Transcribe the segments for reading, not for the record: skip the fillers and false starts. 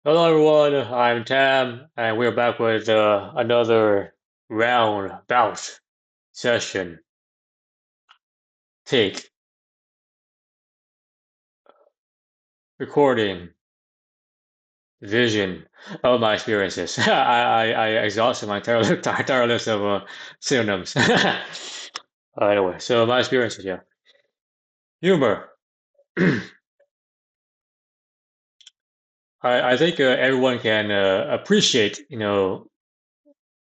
Hello everyone, I'm Tam, and we're back with another bout session, take, recording, vision of my experiences. I exhausted my entire list of synonyms. Anyway, so my experiences, yeah. Humor. I think everyone can appreciate,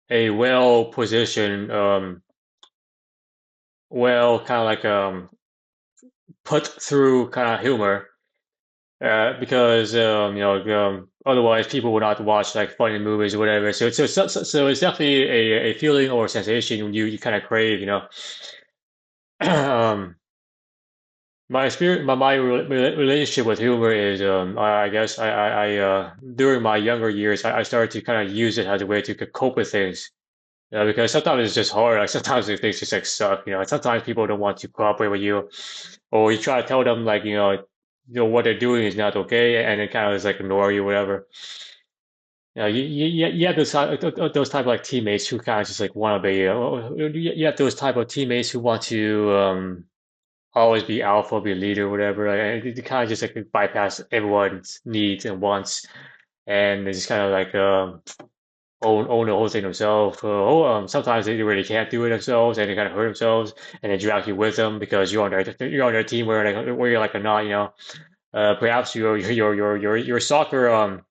a well-positioned, well, kind of like put through kind of humor. Because otherwise people would not watch like funny movies or whatever. So it's definitely a feeling or sensation you kind of crave. Um, my spirit, my relationship with humor is, I guess during my younger years, I started to kind of use it as a way to cope with things. Because sometimes it's just hard. Like sometimes things just like suck. Sometimes people don't want to cooperate with you, or you try to tell them like what they're doing is not okay, and they kind of just like ignore you, whatever. You have those type of like teammates who kind of just like want to be. You have those type of teammates who want to always be alpha, be leader, whatever. Like, they kind of just like bypass everyone's needs and wants, and they just kind of like own the whole thing themselves. Sometimes they really can't do it themselves, and they kind of hurt themselves, and they drag you with them because you're on their team where you're like a not. Perhaps your soccer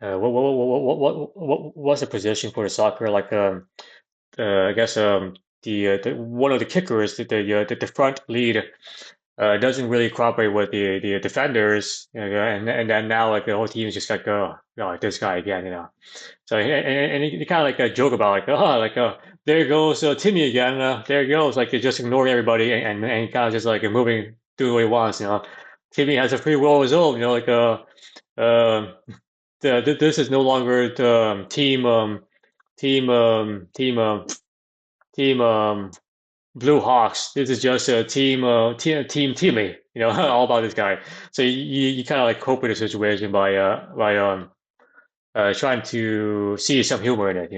what's the position for the soccer like I guess the one of the kickers the front lead doesn't really cooperate with the defenders, and then now like the whole team is just like oh, this guy again. So and he kind of like a joke about like there goes Timmy again. There he goes, like just ignoring everybody and kind of just like moving, doing what he wants. Timmy has a free will of his own. Uh, this is no longer the team team Blue Hawks. This is just a team Timmy. All about this guy. So you kind of like cope with the situation by trying to see some humor in it.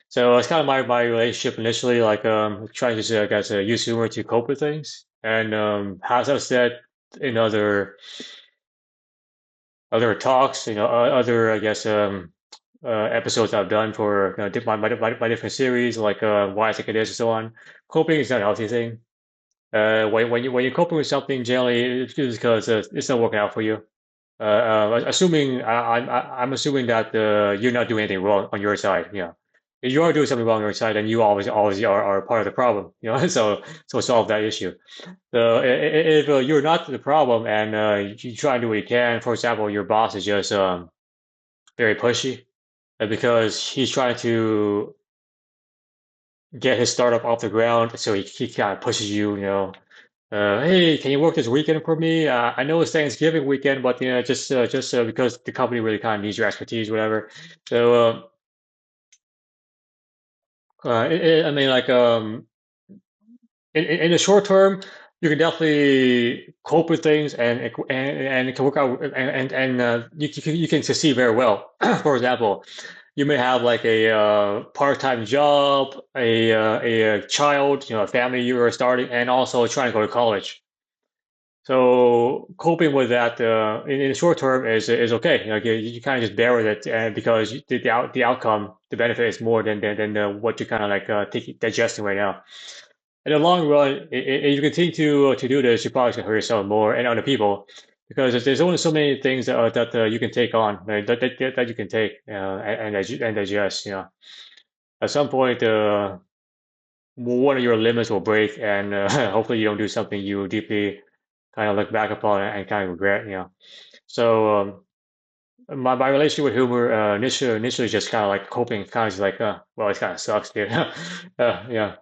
So it's kind of my relationship initially, like trying to I guess use humor to cope with things. And as I've said in other talks, other I guess episodes I've done for my different series, like why I think it is and so on. Coping is not a healthy thing. When you're coping with something, generally it's because it's not working out for you. Assuming I'm assuming that you're not doing anything wrong on your side. If you are doing something wrong on your side, then you always are part of the problem. So solve that issue. So if you're not the problem and you try and do what you can, for example, your boss is just very pushy because he's trying to get his startup off the ground, so he kind of pushes you. Hey, can you work this weekend for me? I know it's Thanksgiving weekend, but just because the company really kind of needs your expertise, whatever. So, I mean, like, in the short term, you can definitely cope with things, and it can work out, and you can succeed very well. For example, you may have like a part-time job, a child, a family you are starting, and also trying to go to college. So coping with that in the short term is okay. You kind of just bear with it, and because the outcome, the benefit is more than what you kind of like digesting right now. In the long run, if you continue to do this, you're probably gonna hurt yourself more and other people because there's only so many things that you can take on, right? That you can take and digest. At some point, one of your limits will break, and hopefully you don't do something you deeply kind of look back upon and kind of regret. So my relationship with humor initially just kind of like coping, kind of just like well, it kind of sucks, dude. Yeah.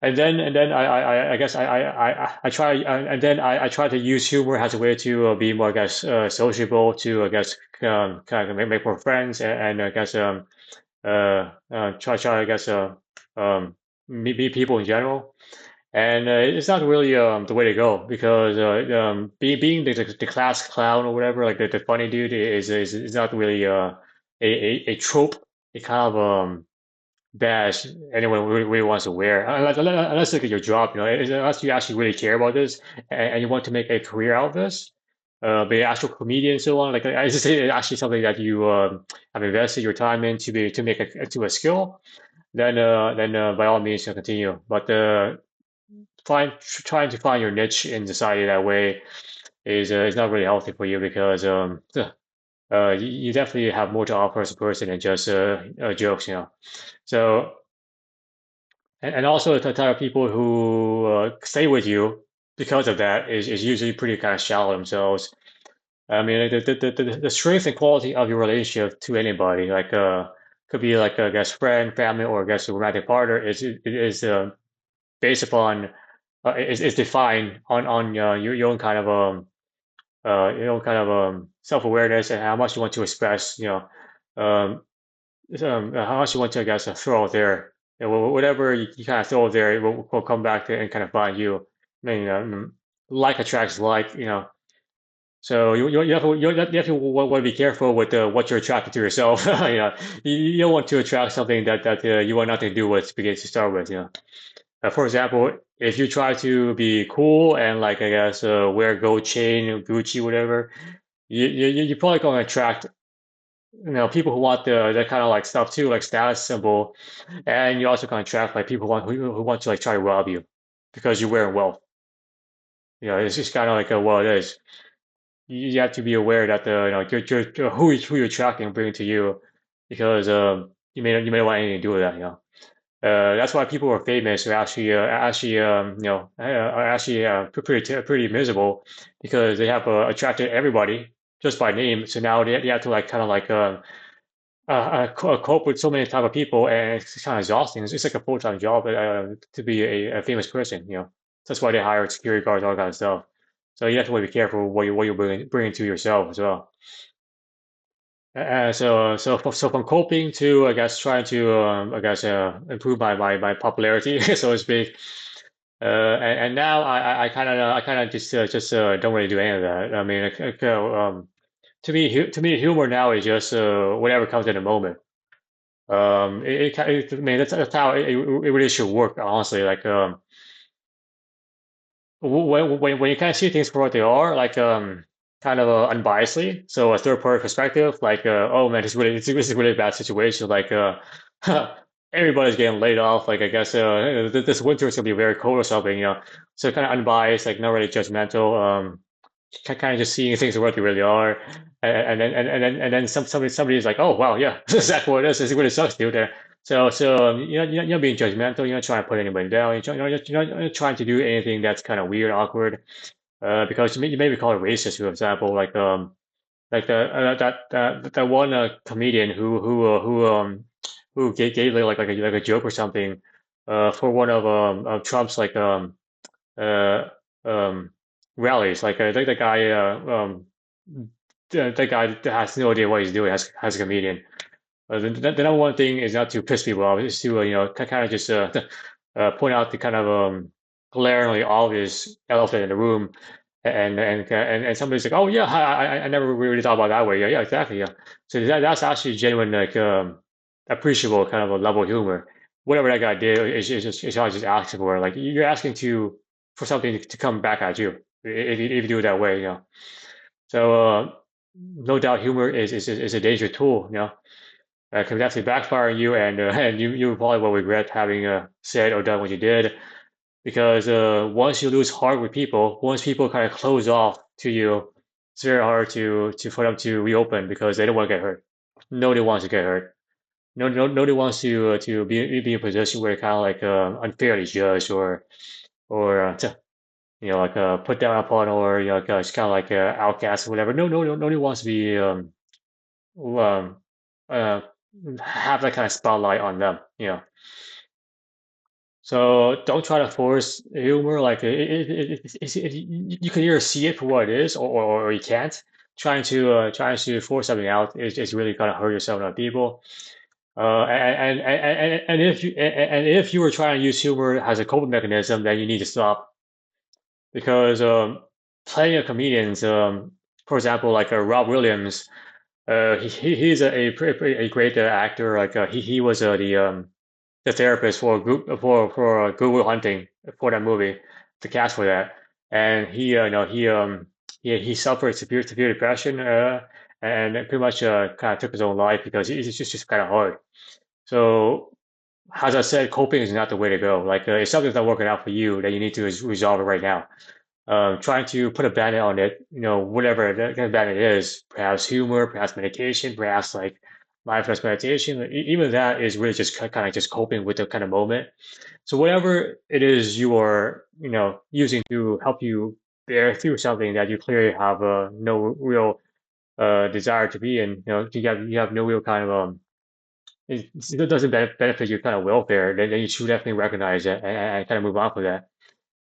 And then I guess I try and then I try to use humor as a way to be more, I guess, sociable, to I guess kind of make more friends, and I guess try I guess meet people in general. And it's not really the way to go because being the class clown or whatever, like the funny dude is not really a trope, a kind of badge anyone really wants to wear. Unless look at your job, unless you actually really care about this and you want to make a career out of this, be an actual comedian and so on. Like I just say it's actually something that you have invested your time in to make to a skill. Then by all means, continue. But trying to find your niche in society that way is not really healthy for you because you definitely have more to offer as a person than just jokes, So and also the type of people who stay with you because of that is usually pretty kind of shallow themselves. I mean, the strength and quality of your relationship to anybody, like could be like a guest friend, family, or I guess a romantic partner, is based upon is defined on your own kind of self-awareness and how much you want to express, um, how much you want to, I guess, throw out there. Whatever you kind of throw out there, it will come back to and kind of find you. I mean, like attracts like, So you have to want to be careful with what you're attracted to yourself. You don't want to attract something that you want nothing to do with to begin to start with. For example, if you try to be cool and like I guess wear gold chain, Gucci, whatever, you're probably going to attract people who want the kind of like stuff too, like status symbol, and you also kind of attract like people who want to like try to rob you because you're wearing wealth. It's just kind of like what it is. You have to be aware that who you're attracting and bringing to you because you may not want anything to do with that. That's why people who are famous are actually are actually pretty miserable because they have attracted everybody just by name. So now they have to like kind of like cope with so many type of people, and it's kind of exhausting. It's like a full-time job to be a famous person. That's why they hire security guards, all that kind of stuff. So you have to be careful what you bringing to yourself as well. So from coping to I guess trying to I guess improve my popularity so to speak. And now I kind of just don't really do any of that. I mean, to me humor now is just whatever comes in the moment. I mean that's how it really should work honestly. Like when you kind of see things for what they are, like kind of unbiasedly, so a third party perspective, like oh man, this is a really bad situation. Like everybody's getting laid off. Like I guess this winter is gonna be very cold or something. So kind of unbiased, like not really judgmental. Kind of just seeing things for what they really are, and then somebody is like, oh wow, yeah, this is exactly what it is. This really sucks, dude. You're not being judgmental. You're not trying to put anybody down. You're not trying to do anything that's kind of weird, awkward. Because you may be called racist, for example, like that one comedian who gave like a joke or something for one of Trump's like uh um rallies. Like the guy the guy that has no idea what he's doing as a comedian. The number one thing is not to piss people off, is to kind of just point out the kind of glaringly obvious elephant in the room, and somebody's like, oh yeah, I never really thought about it that way. Yeah, yeah, exactly. Yeah. So that's actually genuine, like appreciable kind of a level of humor. Whatever that guy did is not just asking for it. Like you're asking for something to come back at you if you do it that way. So no doubt humor is a dangerous tool. Can definitely backfire on you, and and you probably will regret having said or done what you did because once you lose heart with people, once people kind of close off to you, it's very hard to for them to reopen because they don't want to get hurt. Nobody wants to get hurt. Nobody wants to be in a position where they're kind of like unfairly judged or like put down upon or like it's kind of like outcast or whatever. Nobody wants to be um uh have that kind of spotlight on them. So don't try to force humor. Like you can either see it for what it is, or you can't. Trying to force something out is really gonna hurt yourself and other people. And if you were trying to use humor as a coping mechanism, then you need to stop because plenty of comedians, for example, like Rob Williams, he's a great actor. Like he was the therapist for Good Will Hunting for that movie, the cast for that, and he you know he suffered severe depression and pretty much kind of took his own life because it's just kind of hard. So as I said, coping is not the way to go. Like if something's not working out for you, then you need to resolve it right now. Trying to put a band-aid on it, whatever that kind of band-aid is, perhaps humor, perhaps medication, perhaps like mindfulness meditation, even that is really just kind of just coping with the kind of moment. So whatever it is you are, using to help you bear through something that you clearly have no real desire to be in, you have no real kind of it doesn't benefit your kind of welfare, then you should definitely recognize it and kind of move on from that.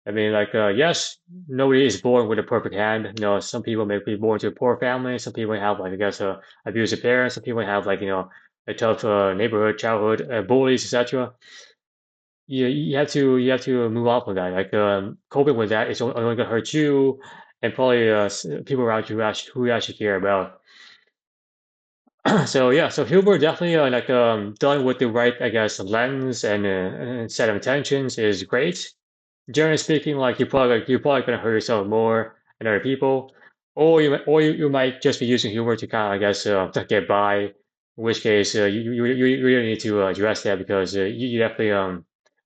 I mean, like, yes, nobody is born with a perfect hand. Some people may be born to a poor family. Some people have, like, I guess, abusive parents. Some people have, like, a tough neighborhood, childhood, bullies, etc. You have to move on from that. Like, coping with that is only gonna hurt you and probably people around you who actually care about. So yeah, so humor definitely like done with the right, I guess, lens and set of intentions is great. Generally speaking, like you're probably gonna hurt yourself more than other people, or you might just be using humor to kind of, I guess, to get by. In which case, you really need to address that because you definitely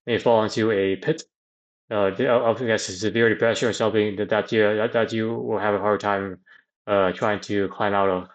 may fall into a pit of, I guess, severe depression or something that you will have a hard time trying to climb out of.